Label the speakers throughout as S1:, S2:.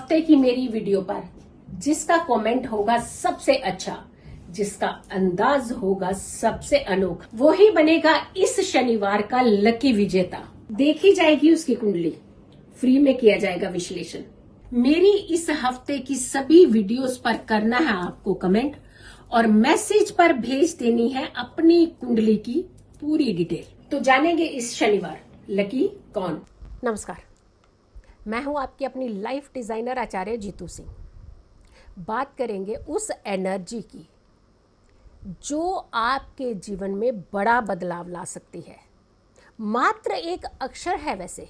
S1: हफ्ते की मेरी वीडियो पर जिसका कमेंट होगा सबसे अच्छा, जिसका अंदाज होगा सबसे अनोखा, वो ही बनेगा इस शनिवार का लकी विजेता। देखी जाएगी उसकी कुंडली, फ्री में किया जाएगा विश्लेषण। मेरी इस हफ्ते की सभी वीडियोस पर करना है आपको कमेंट और मैसेज पर भेज देनी है अपनी कुंडली की पूरी डिटेल। तो जानेंगे इस शनिवार लकी कौन।
S2: नमस्कार, मैं हूं आपकी अपनी लाइफ डिज़ाइनर आचार्य जीतू सिंह। बात करेंगे उस एनर्जी की जो आपके जीवन में बड़ा बदलाव ला सकती है। मात्र एक अक्षर है वैसे,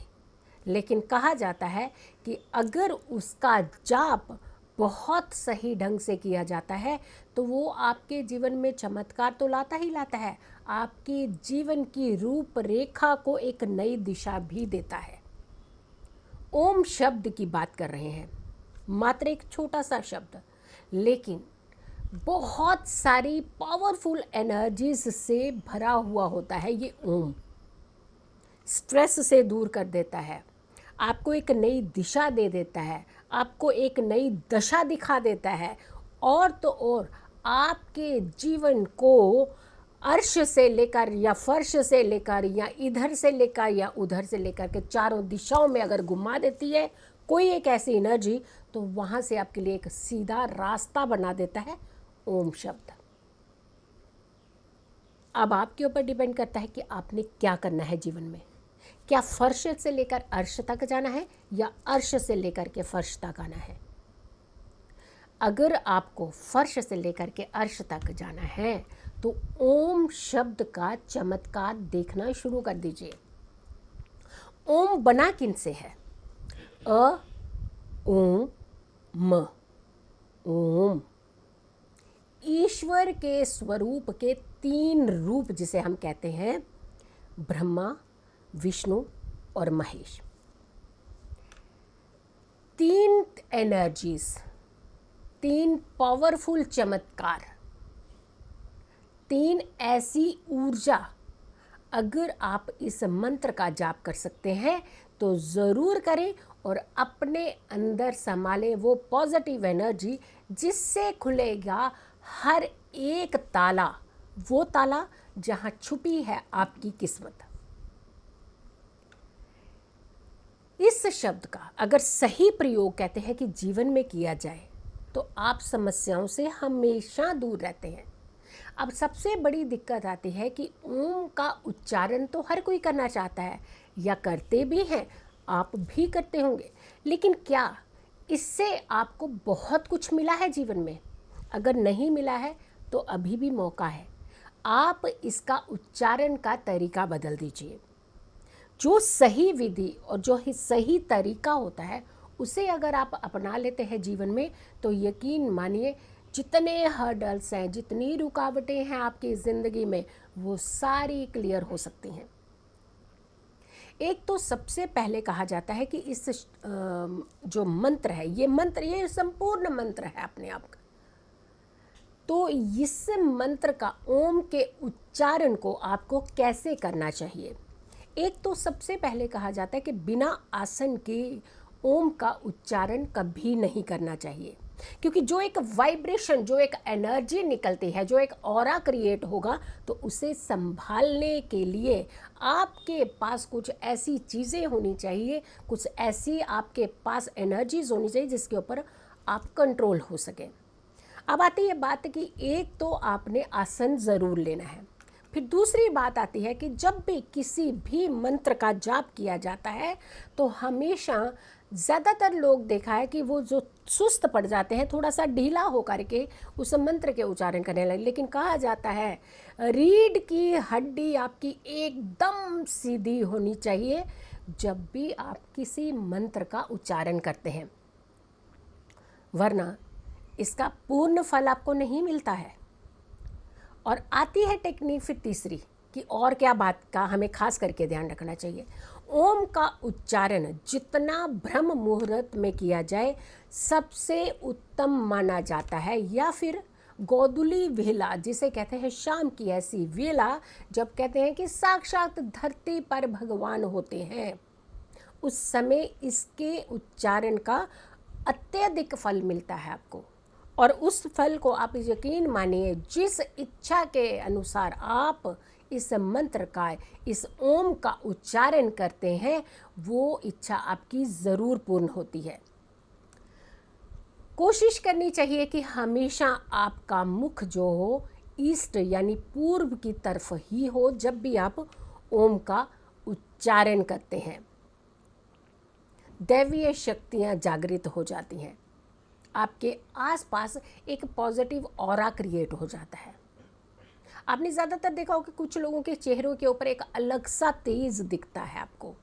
S2: लेकिन कहा जाता है कि अगर उसका जाप बहुत सही ढंग से किया जाता है तो वो आपके जीवन में चमत्कार तो लाता ही लाता है, आपकी जीवन की रूपरेखा को एक नई दिशा भी देता है। ओम शब्द की बात कर रहे हैं, मात्र एक छोटा सा शब्द, लेकिन बहुत सारी पावरफुल एनर्जीज से भरा हुआ होता है ये ओम। स्ट्रेस से दूर कर देता है, आपको एक नई दिशा दे देता है, आपको एक नई दशा दिखा देता है, और तो और आपके जीवन को अर्श से लेकर या फर्श से लेकर या इधर से लेकर या उधर से लेकर के चारों दिशाओं में अगर घुमा देती है कोई एक ऐसी एनर्जी, तो वहाँ से आपके लिए एक सीधा रास्ता बना देता है ओम शब्द। अब आपके ऊपर डिपेंड करता है कि आपने क्या करना है जीवन में। क्या फर्श से लेकर अर्श तक जाना है या अर्श से लेकर के फर्श तक आना है। अगर आपको फर्श से लेकर के अर्श तक जाना है तो ओम शब्द का चमत्कार देखना शुरू कर दीजिए। ओम बना किन से है? अ ओम म। ओम ईश्वर के स्वरूप के तीन रूप जिसे हम कहते हैं, ब्रह्मा, विष्णु और महेश। तीन एनर्जीज, तीन पावरफुल चमत्कार, तीन ऐसी ऊर्जा अगर आप इस मंत्र का जाप कर सकते हैं तो ज़रूर करें और अपने अंदर संभालें वो पॉजिटिव एनर्जी जिससे खुलेगा हर एक ताला, वो ताला जहां छुपी है आपकी किस्मत। इस शब्द का अगर सही प्रयोग कहते हैं कि जीवन में किया जाए तो आप समस्याओं से हमेशा दूर रहते हैं। अब सबसे बड़ी दिक्कत आती है कि ओम का उच्चारण तो हर कोई करना चाहता है या करते भी हैं, आप भी करते होंगे, लेकिन क्या इससे आपको बहुत कुछ मिला है जीवन में? अगर नहीं मिला है तो अभी भी मौका है, आप इसका उच्चारण का तरीका बदल दीजिए। जो सही विधि और जो सही तरीका होता है उसे अगर आप अपना लेते हैं जीवन में तो यकीन मानिए जितने हर्डल्स हैं, जितनी रुकावटें हैं आपकी ज़िंदगी में, वो सारी क्लियर हो सकती हैं। एक तो सबसे पहले कहा जाता है कि इस जो मंत्र है, ये संपूर्ण मंत्र है अपने आप का। तो इस मंत्र का ओम के उच्चारण को आपको कैसे करना चाहिए? एक तो सबसे पहले कहा जाता है कि बिना आसन के ओम का उच्चारण कभी नहीं करना चाहिए, क्योंकि जो एक वाइब्रेशन, जो एक एनर्जी निकलती है, जो एक ऑरा क्रिएट होगा, तो उसे संभालने के लिए आपके पास कुछ ऐसी चीज़ें होनी चाहिए, कुछ ऐसी आपके पास एनर्जीज होनी चाहिए जिसके ऊपर आप कंट्रोल हो सकें। अब आती है बात कि एक तो आपने आसन ज़रूर लेना है। फिर दूसरी बात आती है कि जब भी किसी भी मंत्र का जाप किया जाता है तो हमेशा ज़्यादातर लोग देखा है कि वो जो सुस्त पड़ जाते हैं, थोड़ा सा ढीला होकर के उस मंत्र के उच्चारण करने लगे। लेकिन कहा जाता है रीढ़ की हड्डी आपकी एकदम सीधी होनी चाहिए जब भी आप किसी मंत्र का उच्चारण करते हैं, वरना इसका पूर्ण फल आपको नहीं मिलता है। और आती है टेक्निक फिर तीसरी कि और क्या बात का हमें खास करके ध्यान रखना चाहिए। ओम का उच्चारण जितना ब्रह्म मुहूर्त में किया जाए सबसे उत्तम माना जाता है, या फिर गोधूली वेला जिसे कहते हैं, शाम की ऐसी वेला जब कहते हैं कि साक्षात धरती पर भगवान होते हैं, उस समय इसके उच्चारण का अत्यधिक फल मिलता है आपको। और उस फल को आप यकीन मानिए, जिस इच्छा के अनुसार आप इस मंत्र का, इस ओम का उच्चारण करते हैं, वो इच्छा आपकी ज़रूर पूर्ण होती है। कोशिश करनी चाहिए कि हमेशा आपका मुख जो हो ईस्ट यानी पूर्व की तरफ ही हो जब भी आप ओम का उच्चारण करते हैं। दैवीय शक्तियाँ जागृत हो जाती हैं, आपके आसपास एक पॉजिटिव ऑरा क्रिएट हो जाता है। आपने ज़्यादातर देखा होगा कि कुछ लोगों के चेहरों के ऊपर एक अलग सा तेज दिखता है आपको।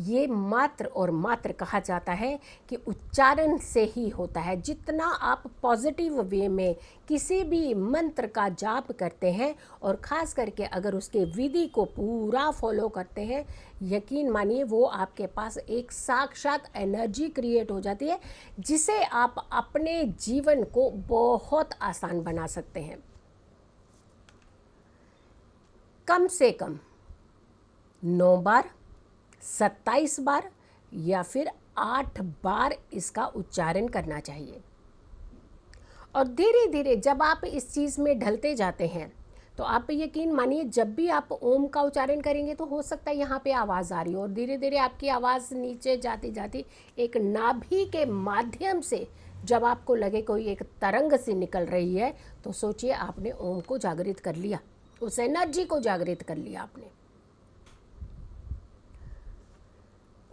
S2: ये मात्र और मात्र कहा जाता है कि उच्चारण से ही होता है। जितना आप पॉजिटिव वे में किसी भी मंत्र का जाप करते हैं और ख़ास करके अगर उसके विधि को पूरा फॉलो करते हैं, यकीन मानिए वो आपके पास एक साक्षात एनर्जी क्रिएट हो जाती है, जिसे आप अपने जीवन को बहुत आसान बना सकते हैं। कम से कम 9 बार, 27 बार या फिर 8 बार इसका उच्चारण करना चाहिए। और धीरे धीरे जब आप इस चीज़ में ढलते जाते हैं तो आप यकीन मानिए, जब भी आप ओम का उच्चारण करेंगे तो हो सकता है यहाँ पे आवाज़ आ रही हो और धीरे धीरे आपकी आवाज़ नीचे जाती जाती एक नाभि के माध्यम से जब आपको लगे कोई एक तरंग सी निकल रही है, तो सोचिए आपने ओम को जागृत कर लिया, उस एनर्जी को जागृत कर लिया आपने।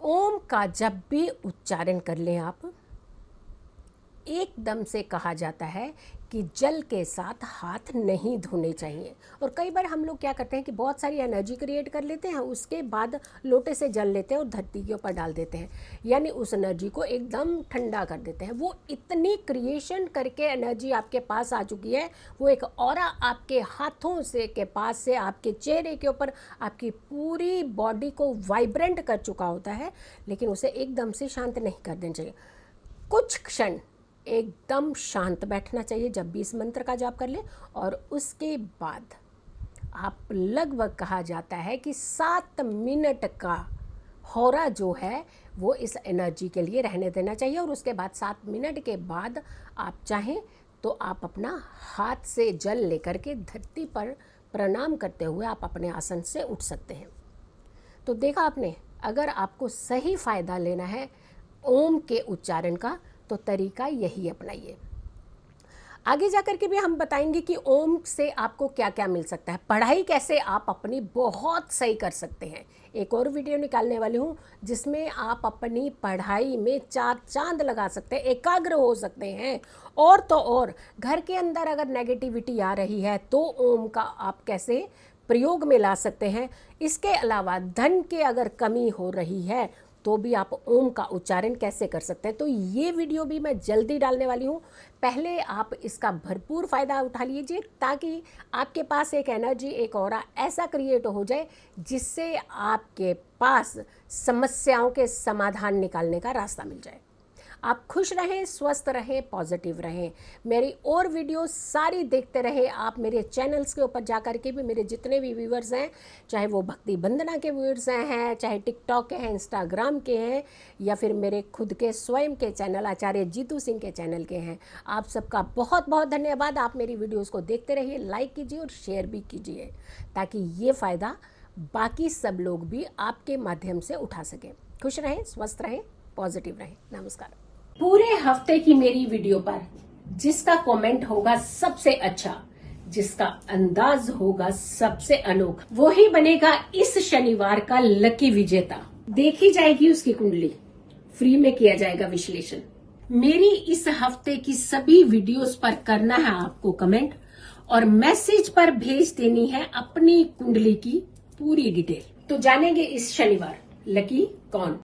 S2: ओम का जब भी उच्चारण कर लें आप, एकदम से कहा जाता है कि जल के साथ हाथ नहीं धोने चाहिए। और कई बार हम लोग क्या करते हैं कि बहुत सारी एनर्जी क्रिएट कर लेते हैं, उसके बाद लोटे से जल लेते हैं और धरती के ऊपर डाल देते हैं, यानी उस एनर्जी को एकदम ठंडा कर देते हैं। वो इतनी क्रिएशन करके एनर्जी आपके पास आ चुकी है, वो एक ऑरा आपके हाथों से के पास से आपके चेहरे के ऊपर आपकी पूरी बॉडी को वाइब्रेंट कर चुका होता है, लेकिन उसे एकदम से शांत नहीं कर देना चाहिए। कुछ क्षण एकदम शांत बैठना चाहिए जब भी इस मंत्र का जाप कर ले, और उसके बाद आप लगभग कहा जाता है कि 7 मिनट का होरा जो है वो इस एनर्जी के लिए रहने देना चाहिए। और उसके बाद 7 मिनट के बाद आप चाहें तो आप अपना हाथ से जल लेकर के धरती पर प्रणाम करते हुए आप अपने आसन से उठ सकते हैं। तो देखा आपने, अगर आपको सही फ़ायदा लेना है ओम के उच्चारण का तो तरीका यही अपनाइए। आगे जाकर के भी हम बताएंगे कि ओम से आपको क्या क्या मिल सकता है, पढ़ाई कैसे आप अपनी बहुत सही कर सकते हैं। एक और वीडियो निकालने वाली हूँ जिसमें आप अपनी पढ़ाई में 4 चांद लगा सकते हैं, एकाग्र हो सकते हैं। और तो और घर के अंदर अगर नेगेटिविटी आ रही है तो ओम का आप कैसे प्रयोग में ला सकते हैं। इसके अलावा धन के अगर कमी हो रही है तो भी आप ओम का उच्चारण कैसे कर सकते हैं। तो ये वीडियो भी मैं जल्दी डालने वाली हूँ। पहले आप इसका भरपूर फ़ायदा उठा लीजिए ताकि आपके पास एक एनर्जी, एक ऑरा ऐसा क्रिएट हो जाए जिससे आपके पास समस्याओं के समाधान निकालने का रास्ता मिल जाए। आप खुश रहें, स्वस्थ रहें, पॉजिटिव रहें। मेरी और वीडियो सारी देखते रहें। आप मेरे चैनल्स के ऊपर जा कर के भी मेरे जितने भी व्यूअर्स हैं, चाहे वो भक्ति बंदना के व्यूअर्स हैं, चाहे टिकटॉक के हैं, इंस्टाग्राम के हैं, या फिर मेरे खुद के स्वयं के चैनल आचार्य जीतू सिंह के चैनल के हैं, आप सबका बहुत बहुत धन्यवाद। आप मेरी वीडियोज़ को देखते रहिए, लाइक कीजिए और शेयर भी कीजिए ताकि ये फ़ायदा बाकी सब लोग भी आपके माध्यम से उठा सकें। खुश रहें, स्वस्थ रहें, पॉजिटिव रहें। नमस्कार।
S1: पूरे हफ्ते की मेरी वीडियो पर जिसका कमेंट होगा सबसे अच्छा, जिसका अंदाज होगा सबसे अनोखा, वो ही बनेगा इस शनिवार का लकी विजेता। देखी जाएगी उसकी कुंडली, फ्री में किया जाएगा विश्लेषण। मेरी इस हफ्ते की सभी वीडियोस पर करना है आपको कमेंट और मैसेज पर भेज देनी है अपनी कुंडली की पूरी डिटेल। तो जानेंगे इस शनिवार लकी कौन।